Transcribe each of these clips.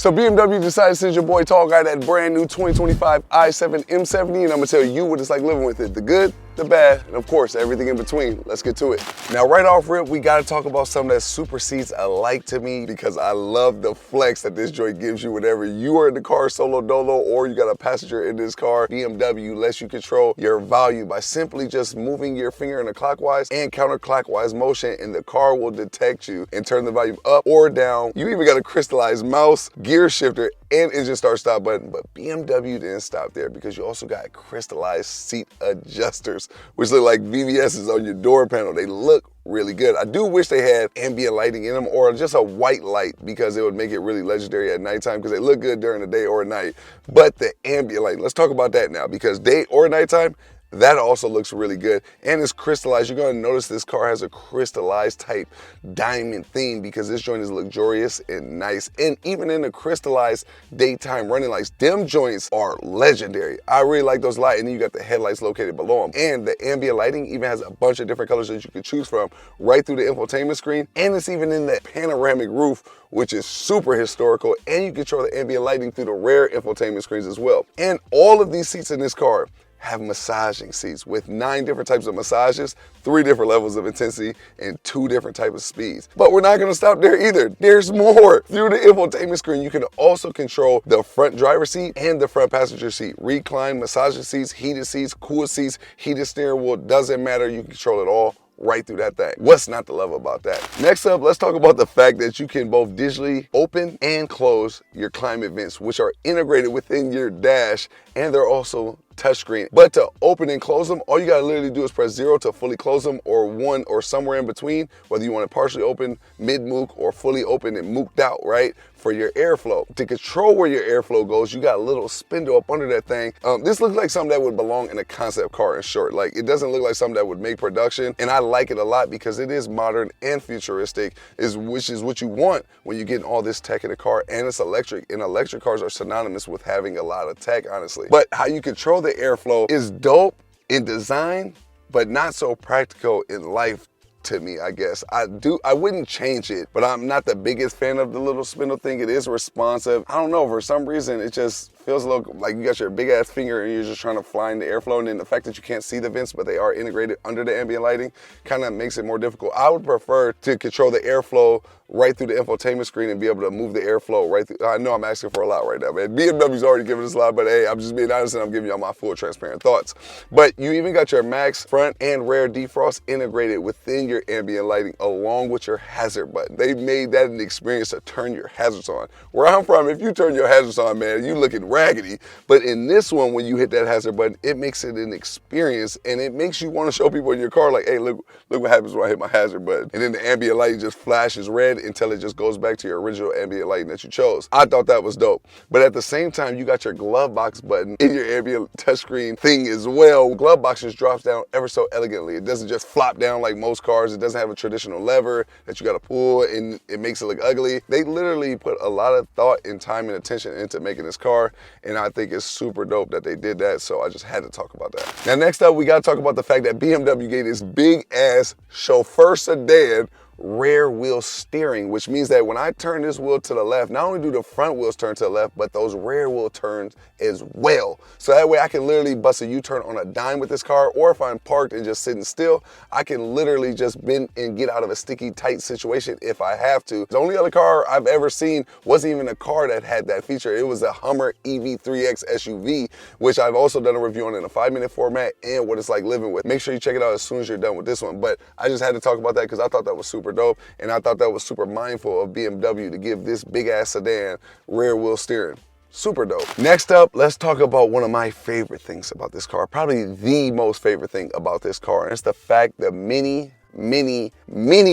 So BMW decided to send your boy Tall Guy that brand new 2025 i7 M70, and I'm gonna tell you what it's like living with it. The good, the bad, and of course, everything in between. Let's get to it. Now, right off rip, we gotta talk about something that supersedes alike to me because I love the flex that this joint gives you whenever you are in the car solo dolo or you got a passenger in this car. BMW lets you control your volume by simply just moving your finger in a clockwise and counterclockwise motion, and the car will detect you and turn the volume up or down. You even got a crystallized mouse, gear shifter, and engine start stop button. But BMW didn't stop there because you also got crystallized seat adjusters, which look like VVS's on your door panel. They look really good. I do wish they had ambient lighting in them or just a white light because it would make it really legendary at nighttime because they look good during the day or night. But the ambient light, let's talk about that now because day or nighttime, that also looks really good and it's crystallized. You're gonna notice this car has a crystallized type diamond theme because this joint is luxurious and nice. And even in the crystallized daytime running lights, them joints are legendary. I really like those lights, and then you got the headlights located below them. And the ambient lighting even has a bunch of different colors that you can choose from right through the infotainment screen. And it's even in that panoramic roof, which is super historical, and you control the ambient lighting through the rear infotainment screens as well. And all of these seats in this car have massaging seats with 9 different types of massages, 3 different levels of intensity, and 2 different types of speeds. But we're not gonna stop there either. There's more. Through the infotainment screen, you can also control the front driver's seat and the front passenger seat. Recline, massaging seats, heated seats, cool seats, heated steering wheel, doesn't matter, you can control it all right through that thing. What's not to love about that? Next up, let's talk about the fact that you can both digitally open and close your climate vents, which are integrated within your dash, and they're also touchscreen. But to open and close them, all you gotta literally do is press 0 to fully close them, or 1 or somewhere in between, whether you want it partially open, mid-mook, or fully open and mooked out, right? For your airflow. To control where your airflow goes, you got a little spindle up under that thing. This looks like something that would belong in a concept car, in short. Like, it doesn't look like something that would make production, and I like it a lot because it is modern and futuristic, which is what you want when you get all this tech in a car, and it's electric, and electric cars are synonymous with having a lot of tech, honestly. But how you control the airflow is dope in design, but not so practical in life to me, I guess. I wouldn't change it, but I'm not the biggest fan of the little spindle thing. It is responsive. I don't know, for some reason, it just feels a little like you got your big ass finger and you're just trying to fly in the airflow, and then the fact that you can't see the vents, but they are integrated under the ambient lighting, kind of makes it more difficult. I would prefer to control the airflow right through the infotainment screen and be able to move the airflow right through. I know I'm asking for a lot right now, man. BMW's already given us a lot, but hey, I'm just being honest and I'm giving y'all my full transparent thoughts. But you even got your max front and rear defrost integrated within your ambient lighting along with your hazard button. They made that an experience to turn your hazards on. Where I'm from, if you turn your hazards on, man, you looking raggedy. But in this one, when you hit that hazard button, it makes it an experience, and it makes you want to show people in your car like, hey, look what happens when I hit my hazard button. And then the ambient lighting just flashes red until it just goes back to your original ambient lighting that you chose. I thought that was dope. But at the same time, you got your glove box button in your ambient touchscreen thing as well. Glove box just drops down ever so elegantly. It doesn't just flop down like most cars. It doesn't have a traditional lever that you got to pull and it makes it look ugly. They literally put a lot of thought and time and attention into making this car, and I think it's super dope that they did that, so I just had to talk about that. Now, next up, we got to talk about the fact that BMW gave this big ass chauffeur sedan rear wheel steering, which means that when I turn this wheel to the left, not only do the front wheels turn to the left, but those rear wheel turns as well. So that way I can literally bust a U-turn on a dime with this car, or if I'm parked and just sitting still, I can literally just bend and get out of a sticky, tight situation if I have to. The only other car I've ever seen wasn't even a car that had that feature. It was a Hummer EV3X SUV, which I've also done a review on in a 5-minute format and what it's like living with. Make sure you check it out as soon as you're done with this one. But I just had to talk about that because I thought that was super dope, and I thought that was super mindful of BMW to give this big ass sedan rear wheel steering. Super dope. Next up, let's talk about one of my favorite things about this car, probably the most favorite thing about this car, and it's the fact that many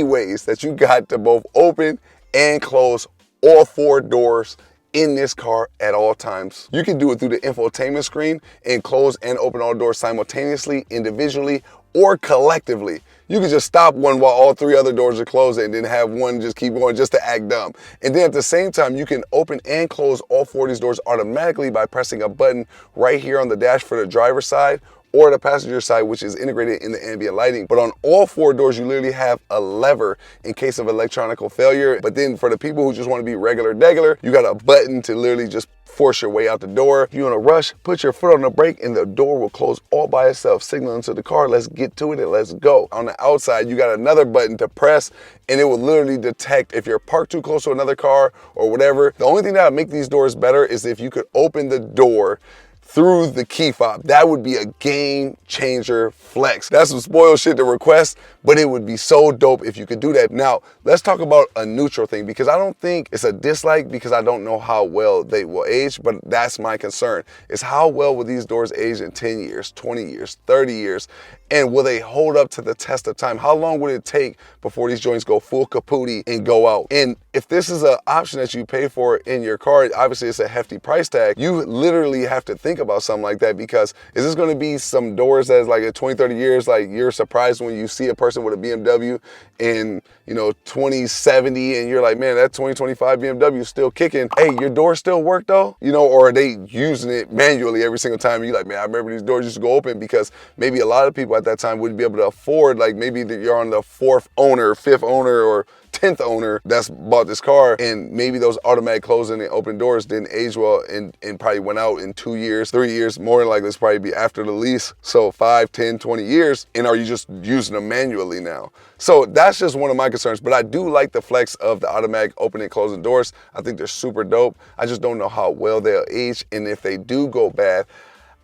ways that you got to both open and close all 4 doors in this car at all times. You can do it through the infotainment screen and close and open all doors simultaneously, individually, or collectively. You can just stop one while all 3 other doors are closed and then have one just keep going just to act dumb. And then at the same time, you can open and close all 4 of these doors automatically by pressing a button right here on the dash for the driver's side, or the passenger side, which is integrated in the ambient lighting. But on all 4 doors, you literally have a lever in case of electronical failure. But then for the people who just want to be regular, you got a button to literally just force your way out the door. If you're in a rush, put your foot on the brake and the door will close all by itself, signaling to the car, let's get to it and let's go. On the outside, you got another button to press and it will literally detect if you're parked too close to another car or whatever. The only thing that would make these doors better is if you could open the door through the key fob. That would be a game changer flex. That's some spoiled shit to request, but it would be so dope if you could do that. Now, let's talk about a neutral thing, because I don't think it's a dislike because I don't know how well they will age, but that's my concern, is how well will these doors age in 10 years, 20 years, 30 years, and will they hold up to the test of time? How long would it take before these joints go full kapooty and go out? And if this is an option that you pay for in your car, obviously it's a hefty price tag. You literally have to think about something like that, because is this gonna be some doors that's like in 20, 30 years, like you're surprised when you see a person with a BMW in, 2070 and you're like, man, that 2025 BMW is still kicking. Hey, your doors still work though? Or are they using it manually every single time? You're like, man, I remember these doors used to go open, because maybe a lot of people at that time wouldn't be able to afford, like maybe you're on the 4th owner, 5th owner, or 10th owner that's bought this car, and maybe those automatic closing and open doors didn't age well and probably went out in 2 years, 3 years, more than likely it's probably be after the lease. So 5, 10, 20 years, and are you just using them manually now? So that's just one of my concerns, but I do like the flex of the automatic opening and closing doors. I think they're super dope. I just don't know how well they'll age, and if they do go bad,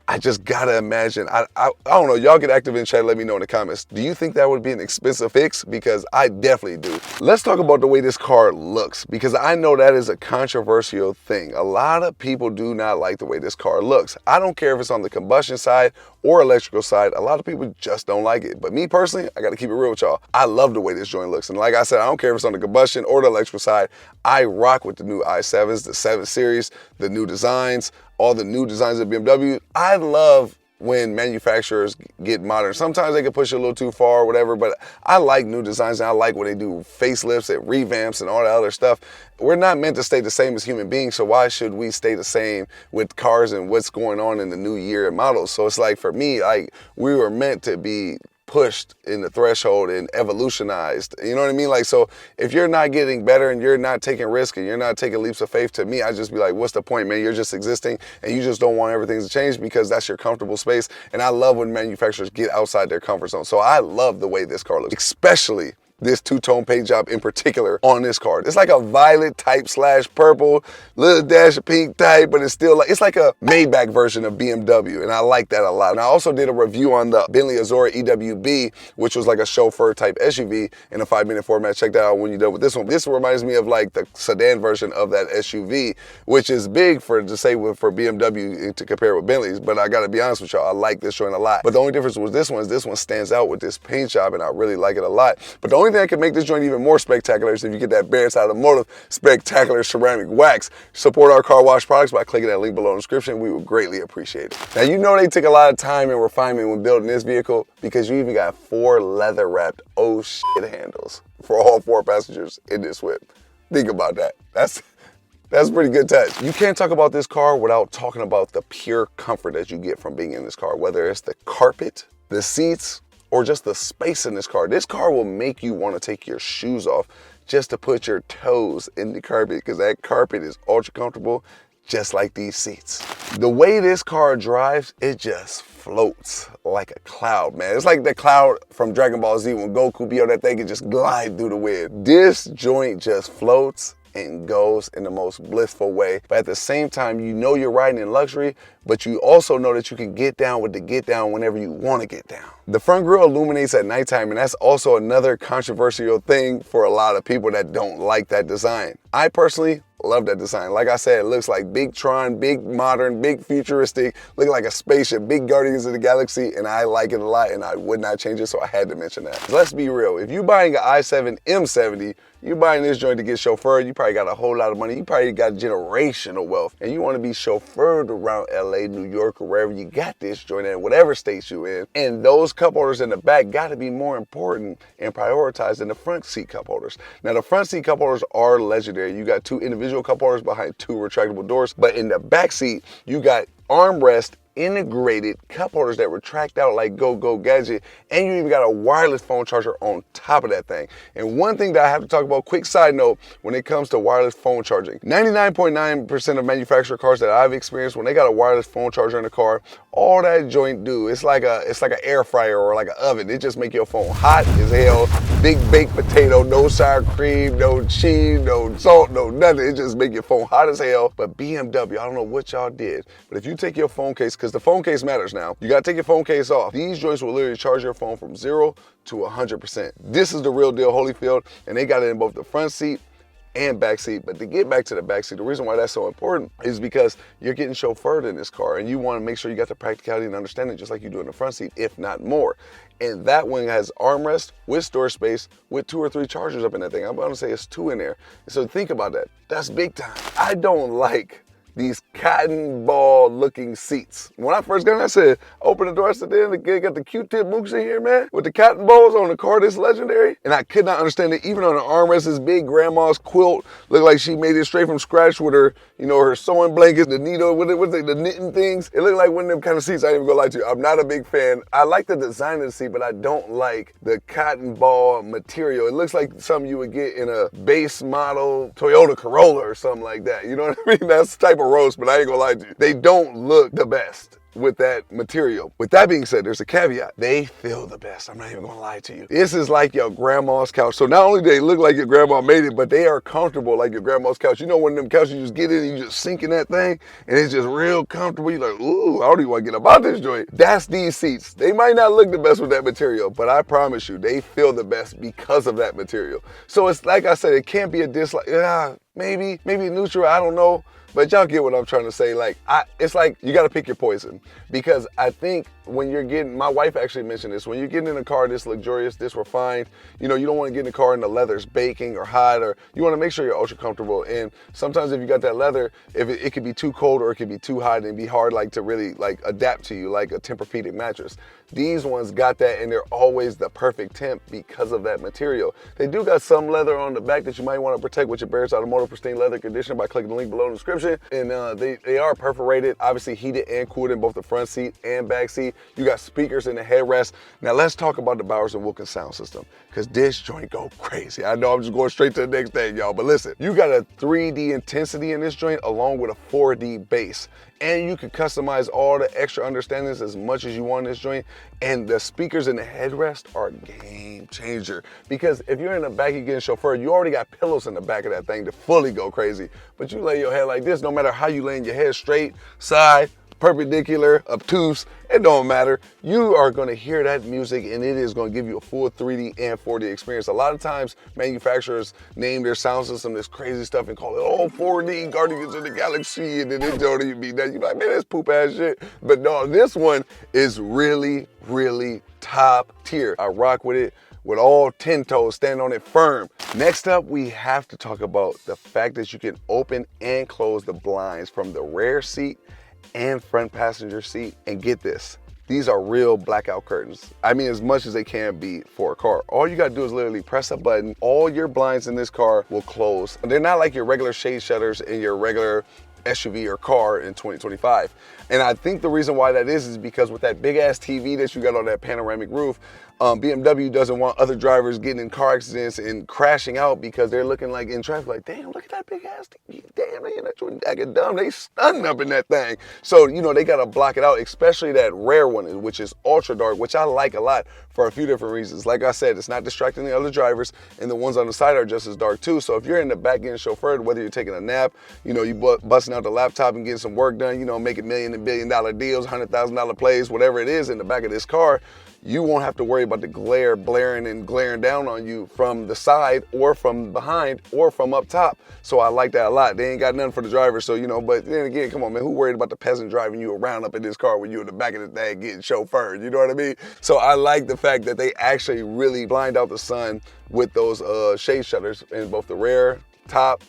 I just gotta imagine, I don't know, y'all get active in chat, let me know in the comments. Do you think that would be an expensive fix? Because I definitely do. Let's talk about the way this car looks, because I know that is a controversial thing. A lot of people do not like the way this car looks. I don't care if it's on the combustion side or electrical side, a lot of people just don't like it. But me personally, I gotta keep it real with y'all. I love the way this joint looks. And like I said, I don't care if it's on the combustion or the electrical side, I rock with the new i7s, the 7 Series, the new designs, all the new designs of BMW. I love when manufacturers get modern. Sometimes they can push it a little too far or whatever, but I like new designs, and I like when they do facelifts and revamps and all that other stuff. We're not meant to stay the same as human beings, so why should we stay the same with cars and what's going on in the new year and models? So it's like, for me, like, we were meant to be pushed in the threshold and evolutionized, you know what I mean? Like, so if you're not getting better and you're not taking risk and you're not taking leaps of faith, to me, I just be like, what's the point, man? You're just existing and you just don't want everything to change because that's your comfortable space. And I love when manufacturers get outside their comfort zone. So I love the way this car looks, especially this two-tone paint job in particular on this car. It's like a violet type / purple, little dash of pink type, but it's still like, it's like a Maybach version of BMW, and I like that a lot. And I also did a review on the Bentley Azura EWB, which was like a chauffeur type SUV in a 5-minute format. Check that out when you're done with this one. This reminds me of like the sedan version of that SUV, which is big for BMW to compare with Bentleys, but I gotta be honest with y'all, I like this joint a lot. But the only difference with this one stands out with this paint job, and I really like it a lot. But the only thing that can make this joint even more spectacular is if you get that Barrett's Automotive spectacular ceramic wax. Support our car wash products by clicking that link below in the description. We would greatly appreciate it. Now, you know they took a lot of time and refinement when building this vehicle, because you even got 4 leather wrapped oh shit handles for all 4 passengers in this whip. Think about that. That's a pretty good touch. You can't talk about this car without talking about the pure comfort that you get from being in this car, whether it's the carpet, the seats, or just the space in this car. This car will make you want to take your shoes off just to put your toes in the carpet, because that carpet is ultra comfortable, just like these seats. The way this car drives, it just floats like a cloud, man. It's like the cloud from Dragon Ball Z when Goku be on that thing and just glide through the wind. This joint just floats and goes in the most blissful way. But at the same time, you know you're riding in luxury, but you also know that you can get down with the get down whenever you want to get down. The front grille illuminates at nighttime, and that's also another controversial thing for a lot of people that don't like that design. I personally love that design. Like I said, it looks like big Tron, big modern, big futuristic, looking like a spaceship, big Guardians of the Galaxy, and I like it a lot, and I would not change it, so I had to mention that. Let's be real, if you're buying an i7 M70, you're buying this joint to get chauffeured, you probably got a whole lot of money, you probably got generational wealth, and you want to be chauffeured around LA, New York, or wherever you got this joint in, whatever states you in, and those cup holders in the back got to be more important and prioritized than the front seat cup holders. Now, the front seat cup holders are legendary. You got 2 individual cup holders behind 2 retractable doors, but in the back seat, you got armrest integrated cup holders that retract out like Go Gadget, and you even got a wireless phone charger on top of that thing. And one thing that I have to talk about, quick side note, when it comes to wireless phone charging, 99.9% of manufacturer cars that I've experienced, when they got a wireless phone charger in the car, all that joint do, it's like an air fryer or like an oven. It just make your phone hot as hell. Big baked potato, no sour cream, no cheese, no salt, no nothing. It just make your phone hot as hell. But BMW, I don't know what y'all did, but if you take your phone case, because the phone case matters now, you gotta take your phone case off. These joints will literally charge your phone from 0 to 100%. This is the real deal, Holyfield, and they got it in both the front seat and back seat. But to get back to the back seat, the reason why that's so important is because you're getting chauffeured in this car, and you want to make sure you got the practicality and understanding just like you do in the front seat, if not more. And that one has armrest with storage space with 2 or 3 chargers up in that thing. I'm going to say it's 2 in there. So think about that. That's big time. I don't like these cotton ball looking seats. When I first got in, I said, open the door, I said, damn, they got the Q-tip mooks in here, man, with the cotton balls on the car this legendary. And I could not understand it. Even on the armrest, this big grandma's quilt looked like she made it straight from scratch with her, you know, her sewing blankets, the needle, the knitting things. It looked like one of them kind of seats. I ain't even gonna lie to you. I'm not a big fan. I like the design of the seat, but I don't like the cotton ball material. It looks like something you would get in a base model Toyota Corolla or something like that. You know what I mean? That's the type of roast, but I ain't gonna lie to you. They don't look the best with that material. With that being said, there's a caveat. They feel the best. I'm not even gonna lie to you. This is like your grandma's couch. So not only do they look like your grandma made it, but they are comfortable like your grandma's couch. You know, one of them couches you just get in and you just sink in that thing and it's just real comfortable. You're like, ooh, I don't even want to get up out this joint. That's these seats. They might not look the best with that material, but I promise you, they feel the best because of that material. So it's like I said, it can't be a dislike. Maybe neutral, I don't know. But y'all get what I'm trying to say. Like, it's like you gotta pick your poison. Because I think when you're getting, my wife actually mentioned this, when you're getting in a car this luxurious, this refined, you know, you don't wanna get in a car and the leather's baking or hot, or you wanna make sure you're ultra comfortable. And sometimes if you got that leather, if it could be too cold or it could be too hot and be hard like to really like adapt to you, like a Tempur-Pedic mattress. These ones got that, and they're always the perfect temp because of that material. They do got some leather on the back that you might want to protect with your Barrett's Automotive Pristine Leather Conditioner by clicking the link below in the description. And they are perforated, obviously heated and cooled in both the front seat and back seat. You got speakers in the headrest. Now let's talk about the Bowers & Wilkins sound system, because this joint go crazy. I know I'm just going straight to the next thing, y'all, but listen, you got a 3D intensity in this joint along with a 4D bass. And you can customize all the extra understandings as much as you want in this joint. And the speakers in the headrest are a game changer. Because if you're in the back, you're getting chauffeured, you already got pillows in the back of that thing to fully go crazy. But you lay your head like this, no matter how you laying your head straight, side, perpendicular, obtuse, it don't matter. You are gonna hear that music and it is gonna give you a full 3D and 4D experience. A lot of times manufacturers name their sound system this crazy stuff and call it, oh, 4D, Guardians of the Galaxy, and then it don't even be that. You're like, man, that's poop ass shit. But no, this one is really, really top tier. I rock with it with all 10 toes, stand on it firm. Next up, we have to talk about the fact that you can open and close the blinds from the rear seat and front passenger seat. And get this, these are real blackout curtains. I mean, as much as they can be for a car. All you gotta do is literally press a button. All your blinds in this car will close. They're not like your regular shade shutters in your regular SUV or car in 2025. And I think the reason why that is because with that big ass TV that you got on that panoramic roof, BMW doesn't want other drivers getting in car accidents and crashing out because they're looking like in traffic like, damn, look at that big ass TV. Damn, man, that's acting dumb. They stunning up in that thing. So, you know, they got to block it out, especially that rare one, which is ultra dark, which I like a lot for a few different reasons. Like I said, it's not distracting the other drivers, and the ones on the side are just as dark too. So if you're in the back getting chauffeured, whether you're taking a nap, you know, you busting out the laptop and getting some work done, you know, making million and billion dollar deals, $100,000 plays, whatever it is in the back of this car, you won't have to worry about the glare blaring and glaring down on you from the side or from behind or from up top. So I like that a lot. They ain't got nothing for the driver, so, you know, but then again, come on, man, who worried about the peasant driving you around up in this car when you in the back of the thing getting chauffeured, you know what I mean? So I like the fact that they actually really blind out the sun with those shade shutters in both the rear, top,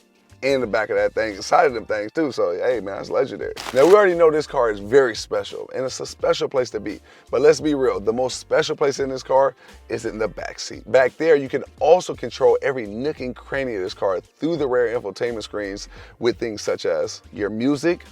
and the back of that thing, inside of them things too. So, hey man, that's legendary. Now, we already know this car is very special, and it's a special place to be. But let's be real, the most special place in this car is in the back seat. Back there, you can also control every nook and cranny of this car through the rear infotainment screens with things such as your music,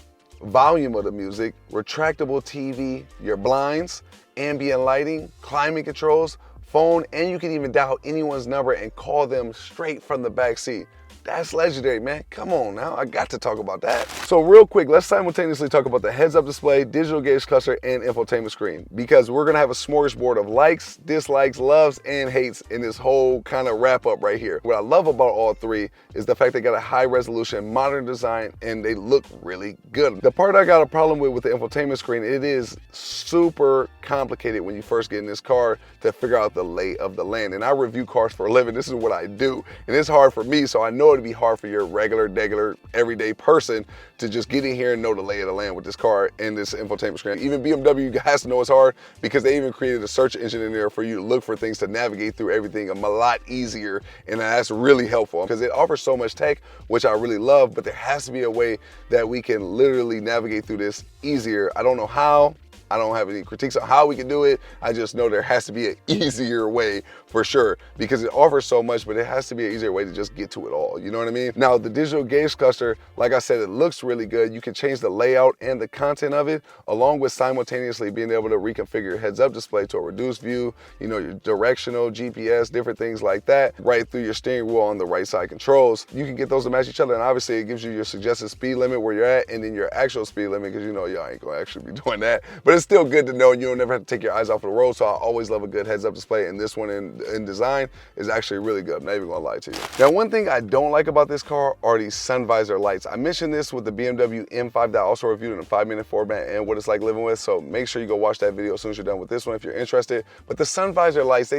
volume of the music, retractable TV, your blinds, ambient lighting, climate controls, phone, and you can even dial anyone's number and call them straight from the back seat. That's legendary, man. Come on now, I got to talk about that. So real quick, let's simultaneously talk about the heads-up display, digital gauge cluster, and infotainment screen, because we're gonna have a smorgasbord of likes, dislikes, loves, and hates in this whole kind of wrap up right here. What I love about all three is the fact they got a high resolution, modern design, and they look really good. The part I got a problem with the infotainment screen, it is super complicated when you first get in this car to figure out the lay of the land. And I review cars for a living. This is what I do. And it's hard for me, so I know it'd be hard for your regular, everyday person to just get in here and know the lay of the land with this car and this infotainment screen. Even BMW has to know it's hard because they even created a search engine in there for you to look for things to navigate through everything a lot easier. And that's really helpful because it offers so much tech, which I really love, but there has to be a way that we can literally navigate through this easier. I don't know how. I don't have any critiques on how we can do it. I just know there has to be an easier way for sure, because it offers so much, but it has to be an easier way to just get to it all. You know what I mean? Now, the digital gauge cluster, like I said, it looks really good. You can change the layout and the content of it, along with simultaneously being able to reconfigure your heads-up display to a reduced view, you know, your directional, GPS, different things like that, right through your steering wheel on the right side controls. You can get those to match each other, and obviously it gives you your suggested speed limit where you're at, and then your actual speed limit, because you know y'all ain't gonna actually be doing that. But it's still good to know, and you don't never have to take your eyes off the road, so I always love a good heads-up display, and this one in design is actually really good. I'm not even gonna lie to you. Now, one thing I don't like about this car are these sun visor lights. I mentioned this with the BMW M5 that I also reviewed in a 5-minute format and what it's like living with, so make sure you go watch that video as soon as you're done with this one if you're interested. But the sun visor lights,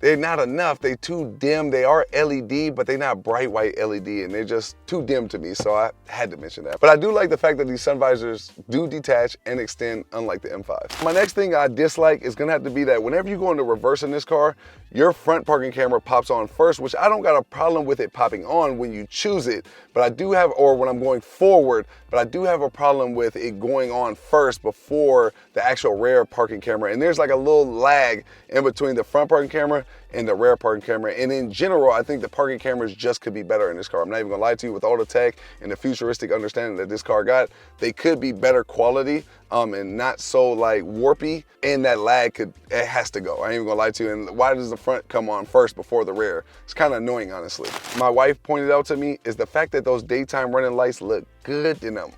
they're not enough. They too dim. They are LED, but they're not bright white LED, and they're just too dim to me, so I had to mention that. But I do like the fact that these sun visors do detach and extend, unlike the M5. My next thing I dislike is gonna have to be that whenever you go into reverse in this car, your front parking camera pops on first, which I don't got a problem with it popping on when you choose it, but I do have, or when I'm going forward, but I do have a problem with it going on first before the actual rear parking camera. And there's like a little lag in between the front parking camera and the rear parking camera. And in general, I think the parking cameras just could be better in this car. I'm not even gonna lie to you, with all the tech and the futuristic understanding that this car got, they could be better quality and not so like warpy, and that lag it has to go. I ain't even gonna lie to you. And why does the front come on first before the rear? It's kind of annoying, honestly. My wife pointed out to me is the fact that those daytime running lights look good in them,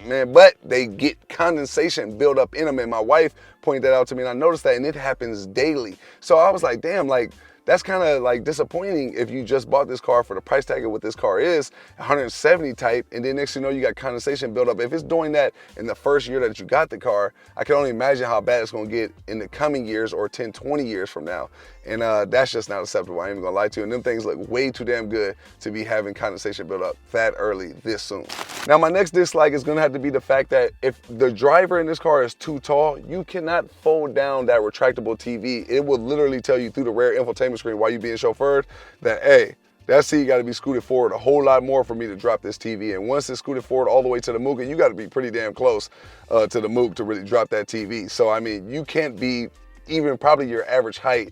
man, but they get condensation build up in them, and my wife pointed that out to me, and I noticed that, and it happens daily. So I was like, damn, like, that's kind of like disappointing if you just bought this car for the price tag of what this car is, 170 type, and then next thing you know, you got condensation build up. If it's doing that in the first year that you got the car, I can only imagine how bad it's gonna get in the coming years or 10, 20 years from now. And that's just not acceptable. I ain't even gonna lie to you. And them things look way too damn good to be having condensation build up that early, this soon. Now, my next dislike is gonna have to be the fact that if the driver in this car is too tall, you cannot fold down that retractable TV. It will literally tell you through the rear infotainment screen while you're being chauffeured that, hey, that seat got to be scooted forward a whole lot more for me to drop this TV. And once it's scooted forward all the way to the mook, and you got to be pretty damn close to the mook to really drop that TV. So, I mean, you can't be even probably your average height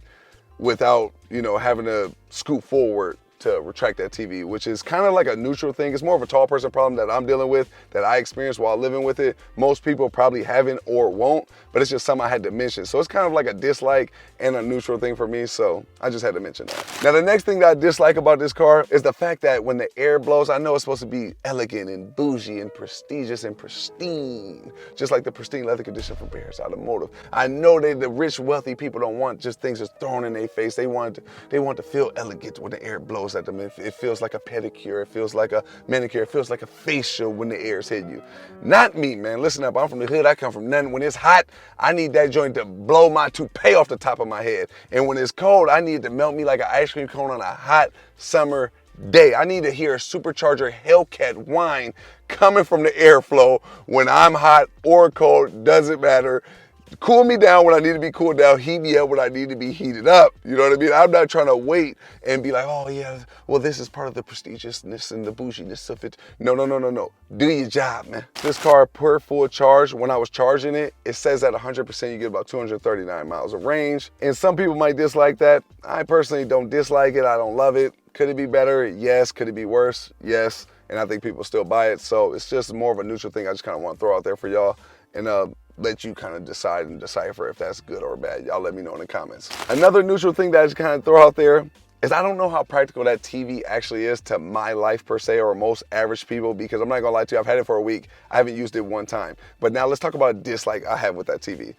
without, you know, having to scoot forward to retract that TV, which is kind of like a neutral thing. It's more of a tall person problem that I'm dealing with, that I experienced while living with it. Most people probably haven't or won't, but it's just something I had to mention. So it's kind of like a dislike and a neutral thing for me, so I just had to mention that. Now, the next thing that I dislike about this car is the fact that when the air blows, I know it's supposed to be elegant and bougie and prestigious and pristine, just like the pristine leather condition from Bears Automotive. I know the rich, wealthy people don't want just things just thrown in their face. They want to feel elegant when the air blows at them. It feels like a pedicure, it feels like a manicure, it feels like a facial when the air's hit you. Not me, man. Listen up, I'm from the hood, I come from nothing. When it's hot, I need that joint to blow my toupee off the top of my head. And when it's cold, I need it to melt me like an ice cream cone on a hot summer day. I need to hear a supercharger Hellcat whine coming from the airflow when I'm hot or cold, doesn't matter. Cool me down when I need to be cooled down, heat me up when I need to be heated up. You know what I mean? I'm not trying to wait and be like, oh yeah, well this is part of the prestigiousness and the bouginess of it. No. Do your job, man. This car per full charge, when I was charging it, it says at 100% you get about 239 miles of range. And some people might dislike that. I personally don't dislike it, I don't love it. Could it be better? Yes. Could it be worse? Yes. and I think people still buy it. So it's just more of a neutral thing I just kind of want to throw out there for y'all, and let you kind of decide and decipher if that's good or bad. Y'all let me know in the comments. Another neutral thing that I just kind of throw out there is I don't know how practical that TV actually is to my life per se, or most average people, because I'm not gonna lie to you, I've had it for a week. I haven't used it one time. But now let's talk about a dislike I have with that TV.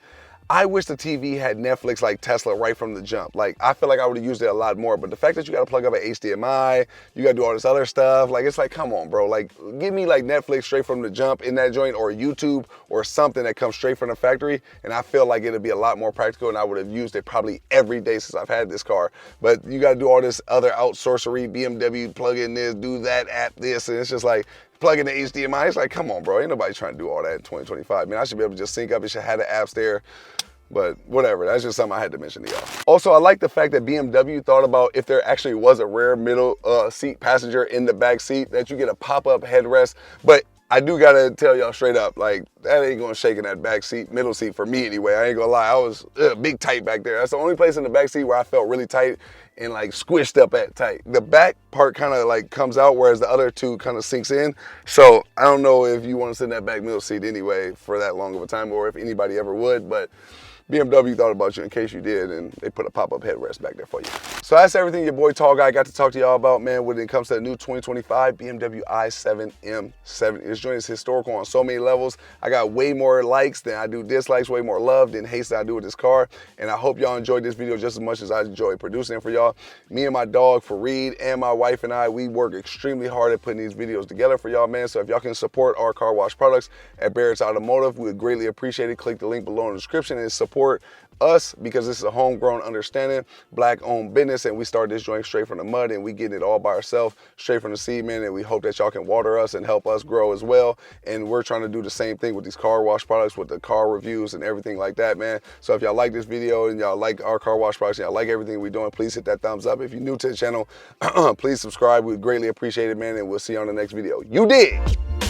I wish the TV had Netflix like Tesla right from the jump. Like, I feel like I would have used it a lot more, but the fact that you gotta plug up an HDMI, you gotta do all this other stuff, like, it's like, come on, bro. Like, give me like Netflix straight from the jump in that joint, or YouTube, or something that comes straight from the factory, and I feel like it'd be a lot more practical, and I would have used it probably every day since I've had this car. But you gotta do all this other outsourcery, BMW, plug in this, do that, app this, and it's just like, plug in the HDMI, it's like, come on, bro. Ain't nobody trying to do all that in 2025. Man, I should be able to just sync up. It should have the apps there. But whatever, that's just something I had to mention to y'all. Also, I like the fact that BMW thought about if there actually was a rear middle seat passenger in the back seat, that you get a pop-up headrest. But I do gotta tell y'all straight up, like, that ain't gonna shake in that back seat, middle seat for me anyway. I ain't gonna lie, I was big tight back there. That's the only place in the back seat where I felt really tight and like squished up at tight. The back part kind of like comes out, whereas the other two kind of sinks in. So I don't know if you want to sit in that back middle seat anyway for that long of a time, or if anybody ever would, but BMW thought about you in case you did, and they put a pop-up headrest back there for you. So that's everything your boy Tall Guy got to talk to y'all about, man, when it comes to the new 2025 BMW i7 M70. This joint is historical on so many levels. I got way more likes than I do dislikes, way more love than hates than I do with this car, and I hope y'all enjoyed this video just as much as I enjoyed producing it for y'all. Me and my dog Farid and my wife and I, we work extremely hard at putting these videos together for y'all, man. So if y'all can support our car wash products at Barrett's Automotive, we would greatly appreciate it. Click the link below in the description and support us, because this is a homegrown, understanding, black-owned business, and we started this joint straight from the mud, and we getting it all by ourselves, straight from the seed, man, and we hope that y'all can water us and help us grow as well. And we're trying to do the same thing with these car wash products, with the car reviews and everything like that, man. So if y'all like this video and y'all like our car wash products and y'all like everything we're doing, please hit that thumbs up. If you're new to the channel, please subscribe. We'd greatly appreciate it, man, and we'll see you on the next video. You dig?